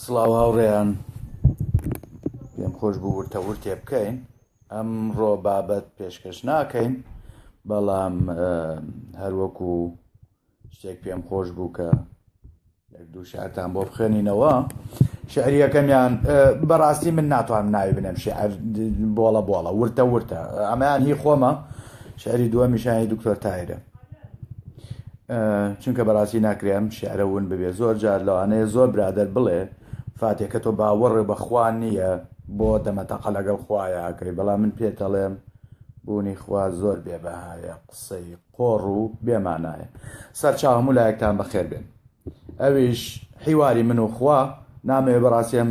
سڵاو هاوڕێیان، پێم خۆش بوو ورتە ورتێ بکەین. ئەمڕۆ بابەت پێشکەش ناکەین، بەڵام هەروەکو شتێک پێم خۆش بوو کە یەک دوو شعرتان بۆ بخوێنینەوە. شعریەکەمیان بەڕاستی من ناتوانم ناوی بنێم، شعر بۆڵە بۆڵە ورتە ورتە، ئەمەیان هی خۆمە. شعری دووەمیشانی دکتۆر تاهیرە، چونکە بەڕاستی ناکرێم شعرە ون ببێ. زۆر جار لەوانەیە زۆر برادەر بڵێ فاتێکە تۆ باوەڕێ بەخوا نییە بۆ دەمەتەقە لەگەڵ خوایە ئاکەی، بەڵام من پێتەڵێم بوونی خوا زۆر بێبەهایە، قسەی قۆڕ و بێمانایە. سەرچاو هەموو لایەکتان بەخێر بێن. ئەویش حیواری من و خوا نامەوێ بەڕاستیم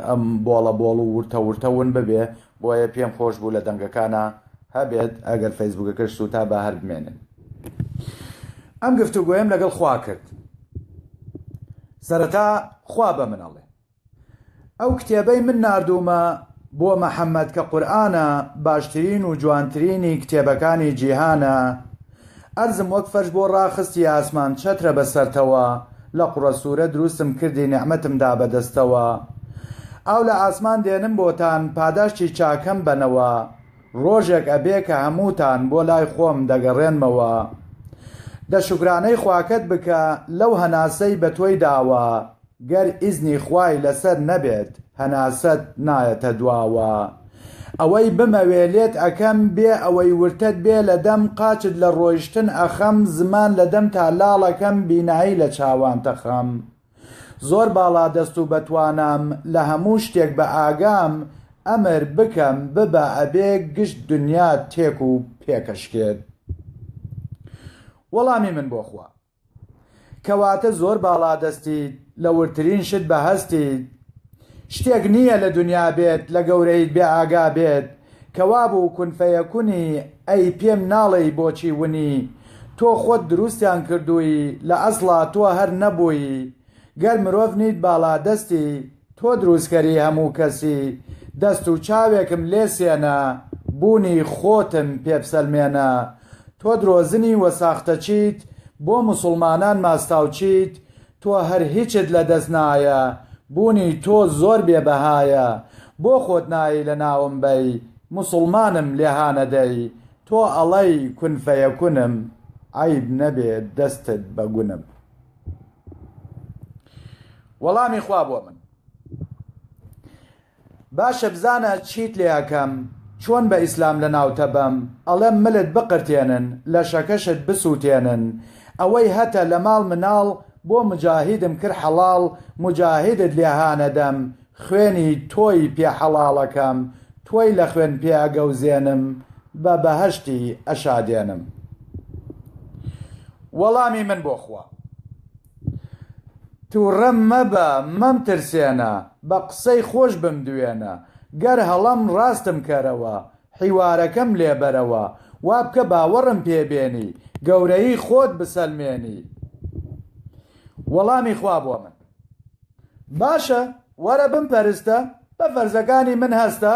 ئەم بۆڵە بۆڵ و ورتە ورتە ون ببێ، بۆیە پێم خۆش بوو لە دەنگەکانە هەبێت ئەگەر فەیسبووکەکەش سوتا بە هەر بمێنن. ئەم گفتوگۆیم لەگەڵ خوا کرد. سەرەتا خوا بە منەڵێ ئەو کتێبەی من ناردوومە بۆ مەحەممەد کە قورئانە، باشترین و جوانترینی کتێبەکانی جیهانە. ئەرزم وەک فەرش بۆ ڕاخستی ئاسمان چەترە بەسەرتەوە، لە قوڕە سوورە دروستم کردی نعمەتمدا بەدەستەوە. ئەو لە ئاسمان دێنم بۆتان پاداشتی چاکەم بنەوە، ڕۆژێک ئەبێ کە هەمووتان بۆ لای خۆم دەگەڕێنمەوە. دە شوکرانەی خواکەت بکە لەو هەناسەی بە تۆی داوە، گەر ئیزنی خوای لەسەر نەبێت هەناسەت نایەتە دواوە. ئەوەی بمەوێ لێت ئەکەم بێ ئەوەی ورتت بێ لە دەم، قاچت لە ڕۆیشتن ئەخەم، زمان لە دەم تا لاڵەکەم، بینایی لە چاوان تەخەم. زۆر باڵا دەست و بەتوانم لە هەموو شتێک بە ئاگام، ئەمر بکەم ببە ئەبێ گشت دنیا تێک و پێکەشکێت. وەڵامی من بۆ خوا کەواتە زۆر باڵا دەستیت، لە ورترین شت بەهەستیت. شتێک نییە لە دنیا بێت لە گەورەیت بێ ئاگا بێت، کەوا بوو کون فەیەکونی ئەی پێم ناڵێی بۆچی ونی. تۆ خۆت دروستیان کردووی لە ئەسڵا تۆ هەر نەبووی، گەر مرۆڤ نیت باڵا دەستی تۆ دروستکەری هەموو کەسی. دەست و چاوێکم لێ سێنە بوونی خۆتم پێ بسەلمێنە، تۆ درۆزنی وەساختە چیت بۆ موسڵمانان ماستاوچیت. تۆ هەر هیچت لە دەست نایە بوونی تۆ زۆر بێبەهایە، بۆ خۆت نایی لە ناوم بەی موسڵمانم لێهانەدەی. تۆ ئەڵەی کون فەیەکونم عەیب نەبێت دەستت بەگونم. وەڵامی خوا بۆ من باشە بزانە چیت لێ ئەکەم، چۆن بە ئیسلام لە ناوتە بەم. ئەڵێم ملت بقرتێنن لە شەکەشت بسووتێنن، ئەوەی هەتە لە ماڵ مناڵ بۆ مجاهیدم کرد حەڵاڵ. مجاهیدت لێهانەدەم خوێنی تۆی پێ حەڵاڵەکەم، تۆی لە خوێن پێ ئەگەوزێنم بە بەهەشتی ئەشادێنم. وەڵامی من بۆ خوا تووڕەم مەبە مەم ترسێنە، بە قسەی خۆش بم دوێنە. گەر هەڵەم ڕاستم کەرەوە حیوارەکەم لێبەرەوە، وا بکە باوەڕم پێبێنی گەورەی خۆت بسەلمێنی. وەڵامی خوا بۆ من باشە وەرە بمپەرستە، بە فەرزەکانی من هەستە.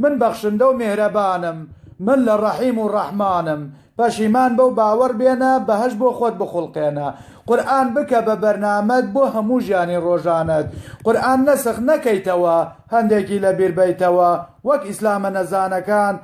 من بەخشندە و مێهرەبانم، من لە ڕەحیم و ڕەحمانم. پەشیمان بەو باوەڕ بێنە بەهەش بۆ خۆت بخوڵقێنە. قورئان بکە بە بەرنامەت بۆ هەموو ژیانی ڕۆژانت. قورئان نەسخ نەکەیتەوە هەندێکی لە بیربەیتەوە، وەک ئیسلامە نەزانەکان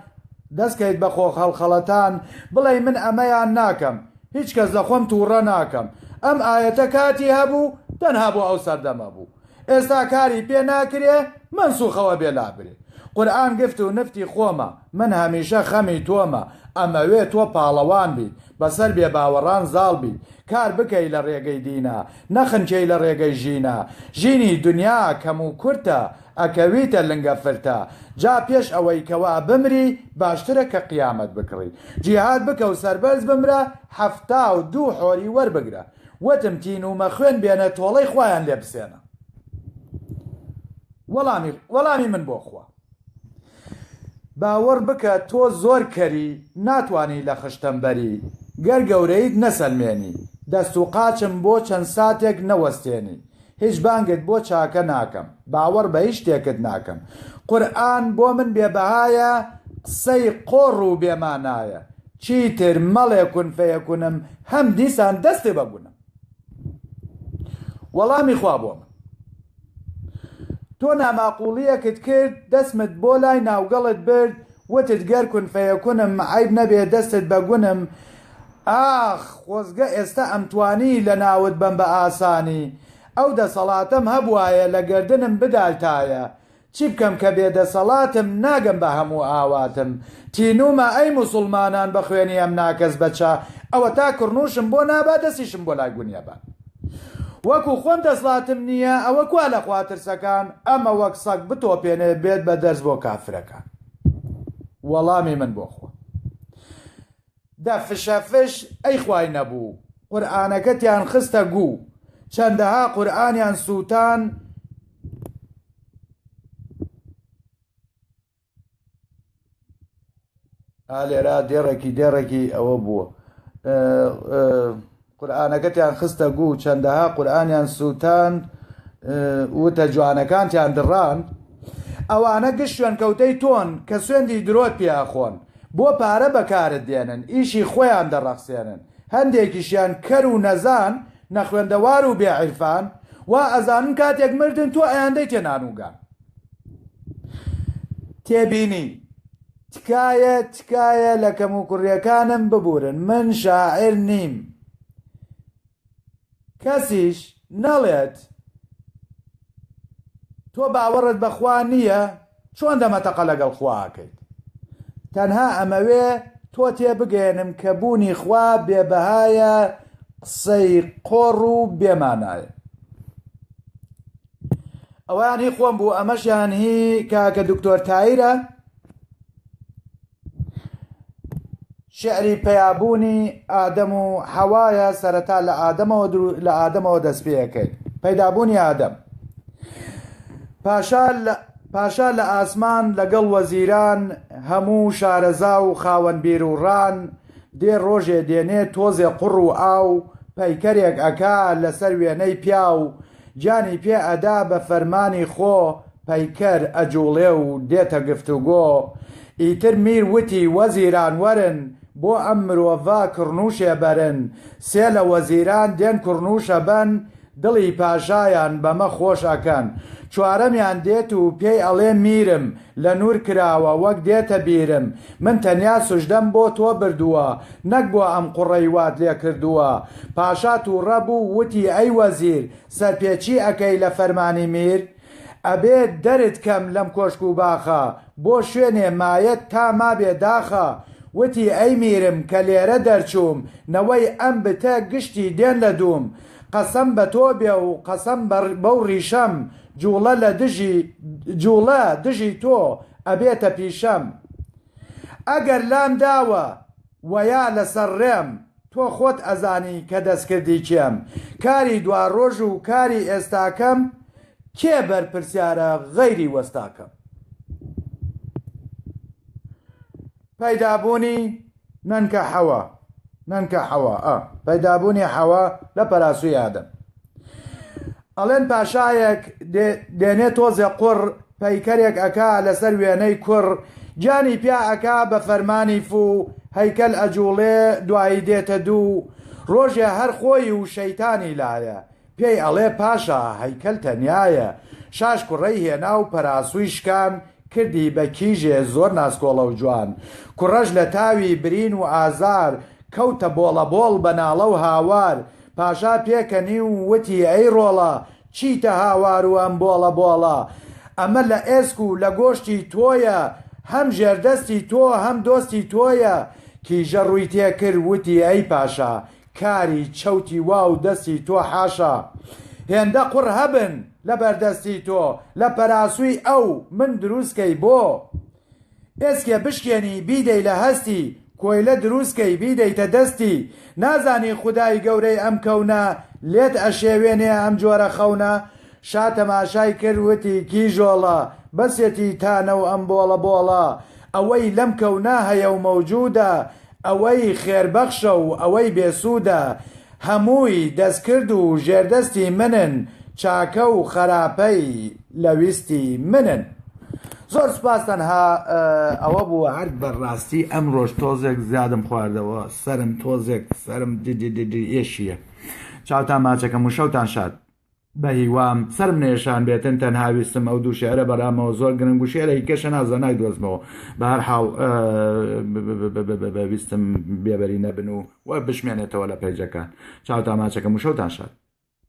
دەستکەیت بە خۆ خەڵخەڵەتان. بڵێ من ئەمەیان ناکەم، هیچ کەس لە خۆم تووڕە ناکەم. ئەم ئاەتە کاتی هەبوو تەنها بۆ ئەو سەردەمە بوو، ئێستا کاری پێ ناکرێ منسوخەوە بێلابرێ. قورئان گفت و نفتی خۆمە، من هەمیشە خەمی تۆمە. ئەمەوێ تۆ پاڵەوان بیت، بەسەر بێ باوەڕان زاڵ بیت، کار بکەی لە ڕێگەی دینە، نەخنچەی لە ڕێگەی ژینە. ژینی دنیا کەم و کورتە، ئەکەویتە لنگە فرتە. جا پێش ئەوەی کەوا بمری باشترە کە قیامەت بکڕی. جیهاد بکە و سەربەرز بمرە، 72 حۆری وەربگرە. وتم تین و مەخوێن بێنە تۆڵەی خوایان لێ بسێنە. وەڵامی من بۆ خوا باوەڕ بکە تۆ زۆر کەری ناتوانی لە خشتەمبەری، گەر گەورەیت نەسەلمێنی. دەست و قاچم بۆ چەند ساتێک نەوەستێنی، هیچ بانگت بۆ چاکە ناکەم، باوەڕ بە هیچ شتێکت ناکەم. قورئان بۆ من بێبەهایە، قسەی قۆڕ و بێمانایە. چیتر مەڵێ کون فەیەکونم هەم دیسان دەستی بەگونم. وەڵامی خوا بۆ من تۆ ناماقوڵیەکت کرد دەستمت بۆ لای ناوگەڵت برد وتت گەرکن فەیەکونم عیب نەبێ دەستت بەگونم ئاخ خۆزگە ئێستا ئەمتوانی لە ناوت بەم بە ئاسانی ئەو دەسەڵاتم هەبوایە لە گردنم بدالتایە چی بکەم کە بێدەسەڵاتم ناگەم بە هەموو ئاواتم تینومە ئەی موسڵمانان بە خوێنی ئەم ناکەس بەچە ئەوە تا کڕنوشم بۆ نابا دەستیشم بۆ لای گونیەبە وەکو خۆم دەسڵاتم نییە ئەوە کوا لە خواترسەکان ئەمە وەک سەگ بتۆپێنێ بێت بە دەرز بۆ کافرەکان وەڵامی من بۆ خۆ دە فشەفش ئەی خوای نەبوو قورئانەکەتیان خستە گوو چەندەها قورئانیان سووتان لێرا دێڕێکی ئەوە بووە قورئانەکەتیان خستە گوو چەندەها قورئانیان سووتان وتە جوانەکانتیان دڕان ئەوانە گشت شوێنکەوتەی تۆن کە سوێندی درۆت پیاخۆن بۆ پارە بەکارت دێنن ئیشی خۆیان دەڕەخسێنن هەندێکیشیان کەر و نەزان نەخوێندەوار و بێعیرفان وا ئەزانن کاتێک مردن تۆ ئەیاندەی تێنانوگان تێبینی تکایە لە کەم و کوڕیەکانم ببورن من شاعر نیم کەسیش نەڵێت تۆ باوەڕت بەخوا نییە چۆن دەمەتەقە لەگەڵ خواکەیت تەنها ئەمەوێ تۆ تێبگەێنم کە بوونی خوا بێبەهایە قسەی قۆڕ و بێمانایە ئەویان هی خۆم بوو ئەمەشیان هی کاکە دکتۆر تایرە شعری پەیابوونی ئادەم و حەوایە سەرەتا لە ئادەمەوە دەست پێەکەی پەیدابوونی ئادەم پاشا لە ئاسمان لەگەڵ وەزیران هەموو شارەزا و خاوەن بیر و ڕان دێ ڕۆژێ دێنێ تۆزێ قوڕ و ئاو پەیکەرێک ئەکا لەسەر وێنەی پیا و جانی پێ ئەدا بە فەرمانی خۆ پەیکەر ئەجوڵێ و دێتە گفتوگۆ ئیتر میر وتی وەزیران وەرن بۆ ئەم مرۆڤە کڕنووشێ بەرن سێ لە وەزیران دێن کڕنووشە بەن دڵی پاشایان بەمە خۆش ئەکەن چوارەمیان دێت و پێی ئەڵێ میرم لە نور کراوە وەک دێتە بیرم من تەنیا سوژدەم بۆ تۆ بردووە نەک بۆ ئەم قوڕەی وات لێ کردووە پاشا تووڕە بوو وتی ئەی وەزیر سەرپێچی ئەکەی لە فەرمانی میر ئەبێت دەرت کەم لەم کۆشک و باخە بۆ شوێنێ مایەت تا مابێ داخە وتی ئەی میرم کە لێرە دەرچووم نەوەی ئەم بتە گشتی دێن لە دووم قەسەم بە تۆ بێ و قەسەم بەو ڕیشەم جوڵە دژی تۆ ئەبێتە پیشەم ئەگەر لام داوە وەیا لەسەر ڕێم تۆ خۆت ئەزانی کە دەستکردی کێم کاری دوا ڕۆژ و کاری ئێستاکەم کێ بەرپرسیارە غەیری وەستاکەم پەیدابوونی نەنکە حەوا پەیدابوونی حەوا لە پەراسووی ئادەم ئەڵێن پاشایەک دێنێ تۆزێ قوڕ پەیکەرێک ئەکا لەسەر وێنەی کوڕ جانی پیا ئەکا بە فەرمانی فوو هەیکەل ئەجوڵێ دوایی دێتە دوو ڕۆژێ هەر خۆی و شەیتانی لایە پێی ئەڵێ پاشا هەیکەل تەنیایە شاش کوڕەی هێنا و پەراسووی شکان کردی بە کیژێ زۆر ناسکۆڵە و جوان کوڕەش لە تاوی برین و ئازار کەوتە بۆڵەبۆڵ بەناڵە و هاوار پاشا پێکەنی و وتی ئەی ڕۆڵە چیتە هاوار و ئەم بۆڵە بۆڵە ئەمە لە ئێسک و لە گۆشتی تۆیە هەم ژێردەستی تۆ هەم دۆستی تۆیە کیژە ڕووی تێکرد وتی ئەی پاشا کاری چەوتی وا و دەستی تۆ حاشا هێندە قوڕ هەبن لە بەردەستی تۆ لە پەراسووی ئەو من دروستکەی بۆ ئێسکێ بشکێنی بیدەی لە هەستی کۆیلە دروستکەی بیدەیتە دەستی نازانی خودای گەورەی ئەم کەونە لێت ئەشێوێنێ ئەم جۆرە خەونە شا تەماشای کرد وتی کیژۆڵە بەسێتی تانە و ئەم بۆڵە بۆڵە ئەوەی لەم کەونە هەیە و مەوجودە ئەوەی خێربەخشە و ئەوەی بێسوودە هەمووی دەستکرد و ژێردەستی منن چاکە و خراپەی لەویستی منن زۆر سوپاس تەنها ئەوە بوو هەر بەڕاستی ئەم ڕۆژ تۆزێک زیادم خواردەوە سرم تۆزێک سرم ئێشیە چاوتان ماچەکەم و شەوتان شاد بە هیوام سرم نێشان بێتن تەنها ویستم ئەو دوو شێعرە بەرامەوە زۆر گرنگ و شێعرەی کەشە نازە نایدۆزمەوە بە هەر حاڵ ویستم بێبەری نەبن و بشمێنێتەوە لە پێیجەکان چاو تاماچەکەم و شەوتان شاد